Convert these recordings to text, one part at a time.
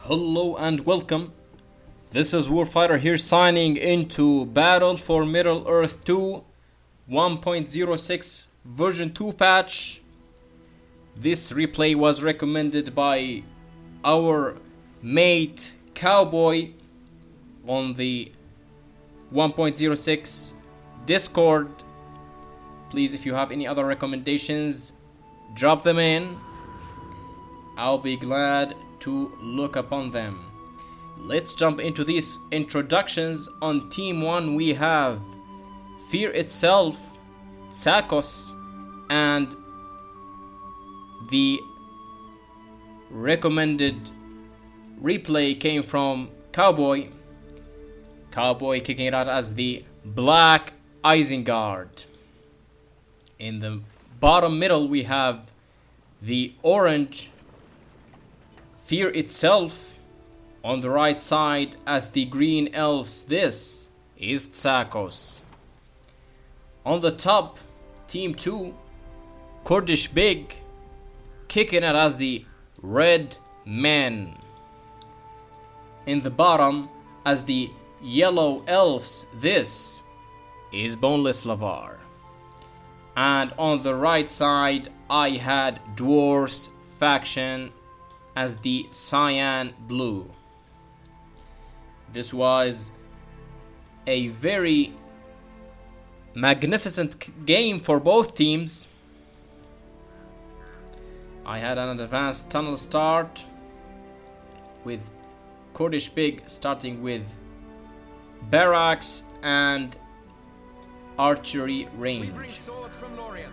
Hello and welcome. This is WolfRider here signing into Battle for Middle Earth 2 1.06 version 2 patch. This replay was recommended by our mate Cowboy on the 1.06 Discord. Please, if you have any other recommendations, drop them in. I'll be glad to look upon them. Let's jump into these introductions. On team 1 we have Fear Itself, Tsakos, and the recommended replay came from Cowboy. Cowboy kicking it out as the Black Isengard. In the bottom middle we have the orange Fear Itself. On the right side as the green elves, this is Tsakos. On the top, team 2, Kurdishebeg, kicking it as the red men. In the bottom, as the yellow elves, this is Bonelsslvar. And on the right side, I had dwarves faction as the cyan blue. This was a very magnificent game for both teams. I had an advanced tunnel start with Kurdishebeg starting with barracks and archery range. We bring swords from Lorien.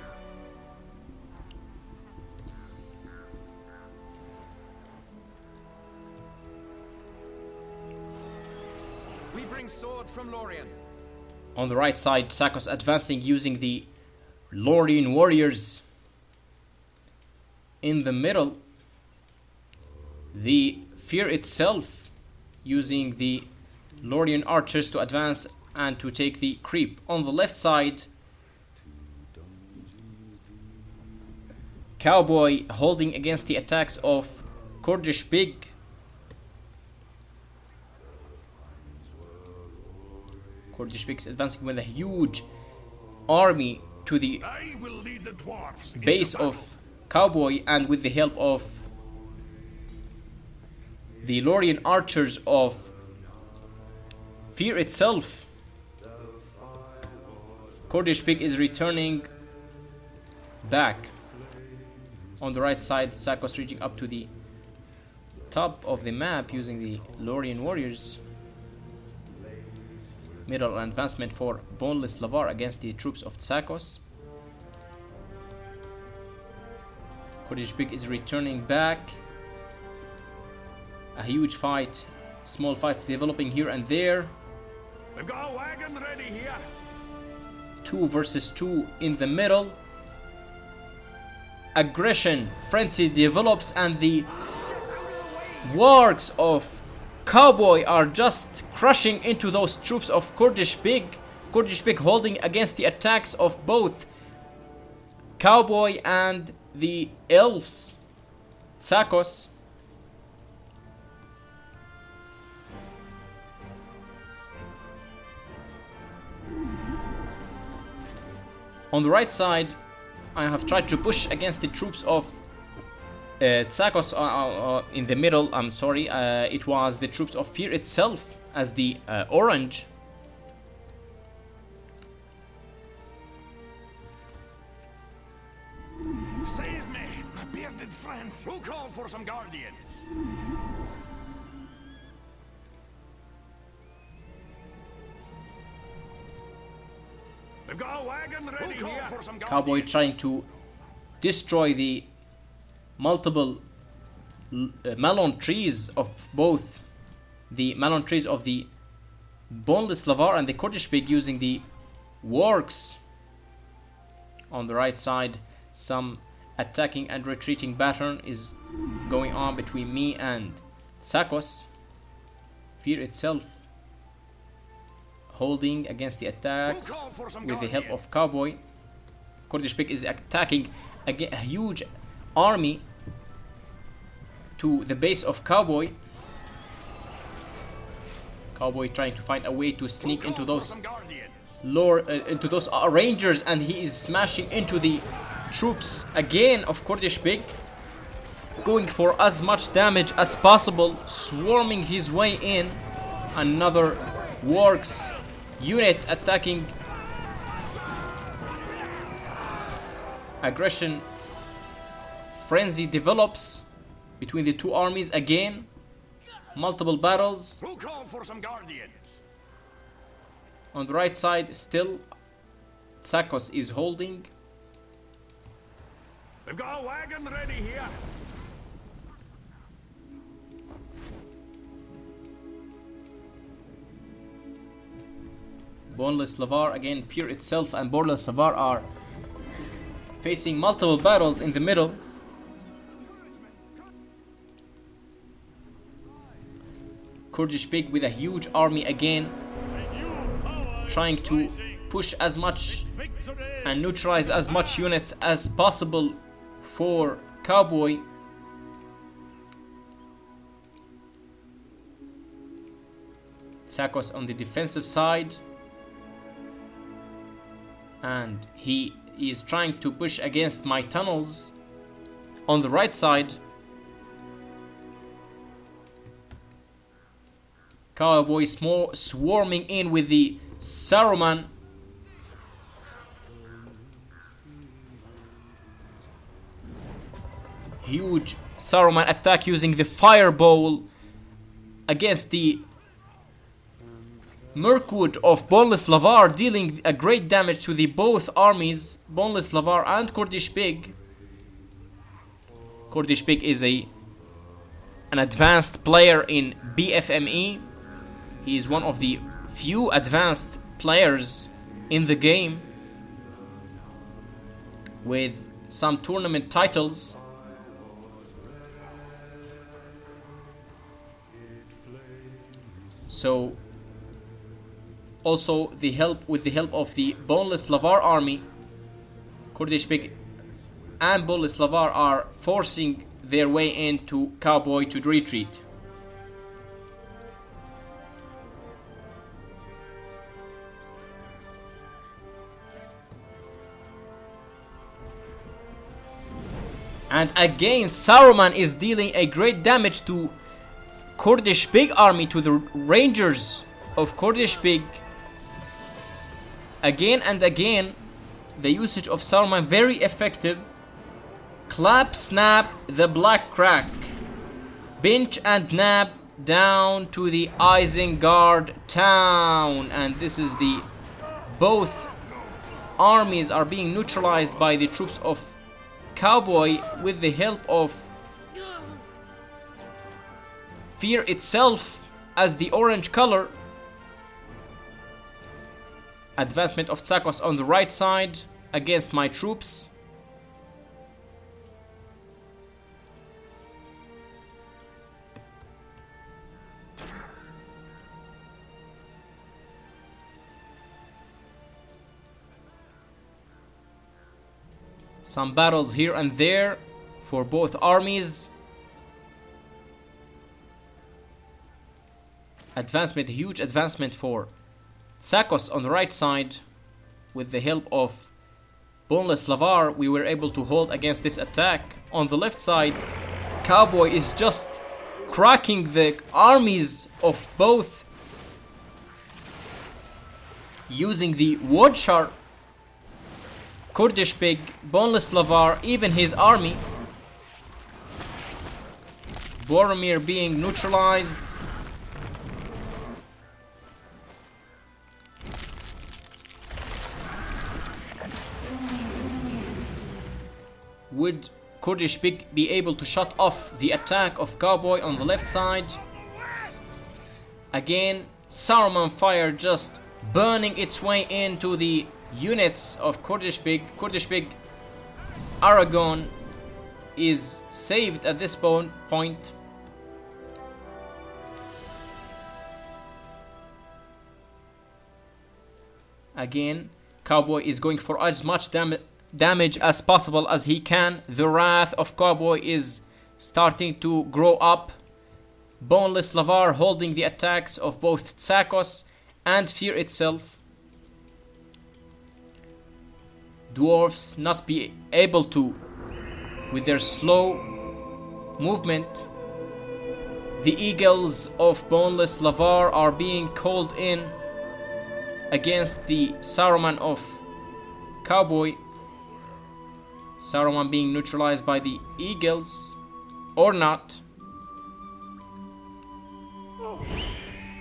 We bring swords from Lorien. On the right side, Tsakos advancing using the Lorien warriors. In the middle, the Fear Itself using the Lorien archers to advance and to take the creep. On the left side, Cowboy holding against the attacks of Kurdishebeg. Kurdishebeg advancing with a huge army to the base of Cowboy, and with the help of the Lorien archers of Fear Itself, Kurdishebeg is returning back. On the right side, Tsakos reaching up to the top of the map using the Lorien warriors. Middle advancement for Bonelsslvar against the troops of Tsakos. Kurdishebeg is returning back. A huge fight, small fights developing here and there. We've got a wagon ready here. 2 versus 2 in the middle. Aggression, frenzy develops, and the wargs of Cowboy are just crushing into those troops of Kurdishebeg. Kurdishebeg holding against the attacks of both Cowboy and the elves, Tsakos. On the right side, I have tried to push against the troops of Tsakos. In the middle, I'm sorry, it was the troops of Fear Itself as the orange. Save me, my bearded friends. Who called for some guardians? We've got a wagon ready here. For some Cowboy trying to destroy the multiple melon trees of both the melon trees of the Bonelsslvar and the Kurdishebeg using the wargs. On the right side, some attacking and retreating pattern is going on between me and Tsakos. Fear Itself holding against the attacks with the help of Cowboy. Kurdishebeg is attacking a huge army to the base of Cowboi. Cowboy trying to find a way to sneak into those Some guardians. into those rangers, and he is smashing into the troops again of Kurdishebeg, going for as much damage as possible, swarming his way in. Another works unit attacking. Aggression frenzy develops between the two armies again. Multiple battles. Who called for some guardians? On the right side, still Tsakos is holding. We've got a wagon ready here. Bonelsslvar again, Fear Itself and Bonelsslvar are facing multiple battles in the middle. Kurdishebeg with a huge army again, trying to push as much and neutralize as much units as possible for Cowboy. Tsakos on the defensive side, and he is trying to push against my tunnels on the right side. Cowboy swarming in with the Saruman. Huge Saruman attack using the fireball against the Mirkwood of Bonelsslvar, dealing a great damage to the both armies, Bonelsslvar and Kurdishebeg. Kurdishebeg is an advanced player in BFME. He is one of the few advanced players in the game with some tournament titles. So also with the help of the Bonelsslvar army, Kurdishebeg and Bonelsslvar are forcing their way into Cowboy to retreat. And again, Saruman is dealing a great damage to Kurdishebeg army, to the rangers of Kurdishebeg. Again and again, the usage of Saruman very effective. Clap, snap, the black crack. Pinch and nab down to the Isengard town. And this is the... both armies are being neutralized by the troops of Cowboy with the help of Fear Itself as the orange color. Advancement of Tsakos on the right side against my troops. Some battles here and there for both armies. Advancement, huge advancement for Tsakos on the right side. With the help of Bonelsslvar, we were able to hold against this attack. On the left side, Cowboy is just cracking the armies of both using the Watcher. Kurdishebeg, Bonelsslvar, even his army. Boromir being neutralized. Would Kurdishebeg be able to shut off the attack of Cowboy on the left side? Again, Saruman fire just burning its way into the units of Kurdishebeg. Kurdishebeg Aragon is saved at this point. Again, Cowboy is going for as much damage as possible as he can. The wrath of Cowboy is starting to grow up. Bonelsslvar holding the attacks of both Tsakos and Fear itself. Dwarves not be able to, with their slow movement. The eagles of Bonelsslvar are being called in against the Saruman of Cowboi. Saruman being neutralized by the eagles, or not.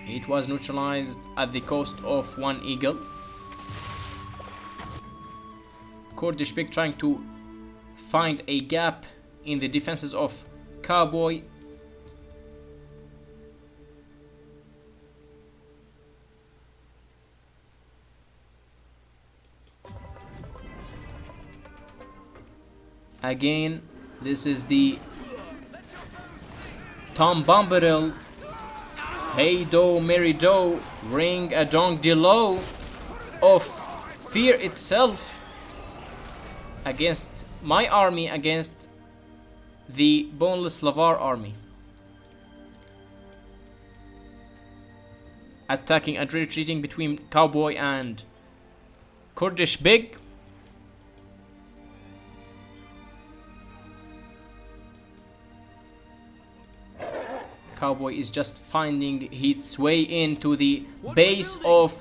It was neutralized at the cost of one eagle. Kurdishebeg trying to find a gap in the defenses of Cowboi. Again, this is the Tom Bombadil. Hey do, Mary do, ring a dong de lo of Fear itself against my army, against the Bonelsslvar army. Attacking and retreating between Cowboi and Kurdishebeg. Cowboi is just finding its way into the base of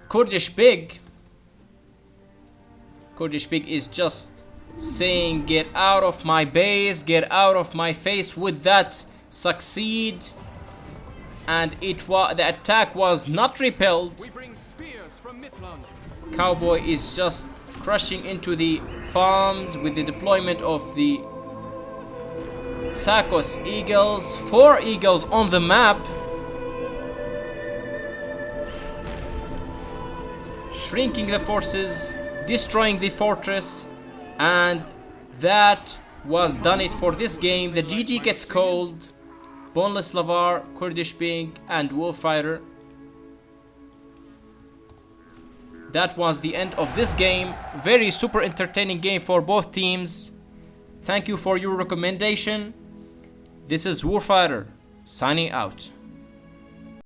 Kurdishebeg. Kurdishebeg is just saying, get out of my base, get out of my face. Would that succeed? And the attack was not repelled. We bring spears from Midland. Cowboi is just crushing into the farms with the deployment of the tsakos eagles. 4 eagles on the map. Shrinking the forces, destroying the fortress, and that was done it for this game. The GG gets called. Bonelsslvar, Kurdishebeg, and WolfRider. That was the end of this game. Very super entertaining game for both teams. Thank you for your recommendation. This is WolfRider signing out.